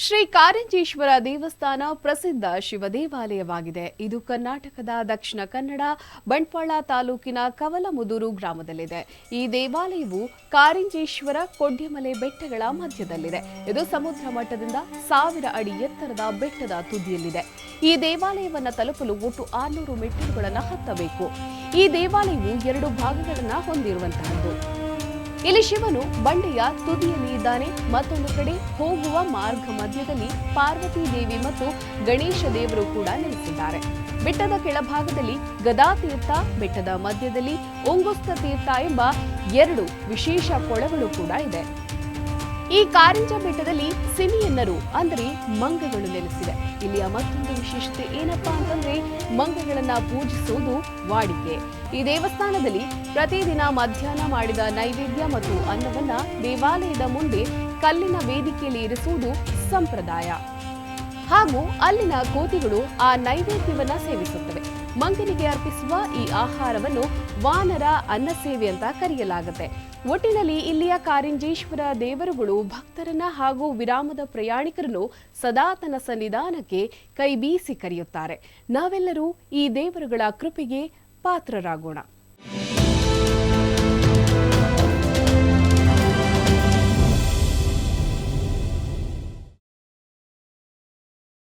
ಶ್ರೀ ಕಾರಿಂಜೇಶ್ವರ ದೇವಸ್ಥಾನ ಪ್ರಸಿದ್ಧ ಶಿವ ದೇವಾಲಯವಾಗಿದೆ. ಇದು ಕರ್ನಾಟಕದ ದಕ್ಷಿಣ ಕನ್ನಡ ಬಂಟ್ವಾಳ ತಾಲೂಕಿನ ಕವಲಮುದೂರು ಗ್ರಾಮದಲ್ಲಿದೆ. ಈ ದೇವಾಲಯವು ಕಾರಿಂಜೇಶ್ವರ ಕೊಡ್ಯಮಲೆ ಬೆಟ್ಟಗಳ ಮಧ್ಯದಲ್ಲಿದೆ. ಇದು ಸಮುದ್ರ ಮಟ್ಟದಿಂದ 1000 ಅಡಿ ಎತ್ತರದ ಬೆಟ್ಟದ ತುದಿಯಲ್ಲಿದೆ. ಈ ದೇವಾಲಯವನ್ನು ತಲುಪಲು ಒಟ್ಟು 600 ಮೆಟ್ಟಿಲುಗಳನ್ನು ಹತ್ತಬೇಕು. ಈ ದೇವಾಲಯವು 2 ಭಾಗಗಳನ್ನು ಹೊಂದಿರುವಂತಹದ್ದು. ಇಲ್ಲಿ ಶಿವನು ಬಂಡೆಯ ತುದಿಯಲ್ಲಿ ಇದ್ದಾನೆ. ಮತ್ತೊಂದು ಕಡೆ ಹೋಗುವ ಮಾರ್ಗ ಮಧ್ಯದಲ್ಲಿ ಪಾರ್ವತಿ ದೇವಿ ಮತ್ತು ಗಣೇಶ ದೇವರು ಕೂಡ ನೆಲೆಸಿದ್ದಾರೆ. ಬೆಟ್ಟದ ಕೆಳಭಾಗದಲ್ಲಿ ಗದಾತೀರ್ಥ, ಬೆಟ್ಟದ ಮಧ್ಯದಲ್ಲಿ ಒಂಗುಸ್ತ ತೀರ್ಥ ಎಂಬ 2 ವಿಶೇಷ ಕೊಳಗಳು ಕೂಡ ಇದೆ. ಈ ಕಾರಿಂಜ ಬೆಟ್ಟದಲ್ಲಿ ಸಿಮಿಯನ್ನರು ಅಂದರೆ ಮಂಗಗಳು ನೆಲೆಸಿವೆ. ಇಲ್ಲಿಯ ಮತ್ತೊಂದು ವಿಶೇಷತೆ ಏನಪ್ಪಾ ಅಂತಂದ್ರೆ ಮಂಗಗಳನ್ನ ಪೂಜಿಸುವುದು ವಾಡಿಕೆ. ಈ ದೇವಸ್ಥಾನದಲ್ಲಿ ಪ್ರತಿದಿನ ಮಧ್ಯಾಹ್ನ ಮಾಡಿದ ನೈವೇದ್ಯ ಮತ್ತು ಅನ್ನವನ್ನ ದೇವಾಲಯದ ಮುಂದೆ ಕಲ್ಲಿನ ವೇದಿಕೆಯಲ್ಲಿ ಇರಿಸುವುದು ಸಂಪ್ರದಾಯ. ಹಾಗೂ ಅಲ್ಲಿನ ಕೋತಿಗಳು ಆ ನೈವೇದ್ಯವನ್ನ ಸೇವಿಸುತ್ತವೆ. ಮಂಗನಿಗೆ ಅರ್ಪಿಸುವ ಈ ಆಹಾರವನ್ನು ವಾನರ ಅನ್ನ ಸೇವೆ ಅಂತ ಕರೆಯಲಾಗುತ್ತೆ. ಒಟ್ಟಿನಲ್ಲಿ ಇಲ್ಲಿಯ ಕಾರಿಂಜೇಶ್ವರ ದೇವರುಗಳು ಭಕ್ತರನ್ನ ಹಾಗೂ ವಿರಾಮದ ಪ್ರಯಾಣಿಕರನ್ನು ಸದಾ ತನ್ನ ಸನ್ನಿಧಾನಕ್ಕೆ ಕೈ ಬೀಸಿ ಕರೆಯುತ್ತಾರೆ. ನಾವೆಲ್ಲರೂ ಈ ದೇವರುಗಳ ಕೃಪೆಗೆ ಪಾತ್ರರಾಗೋಣ.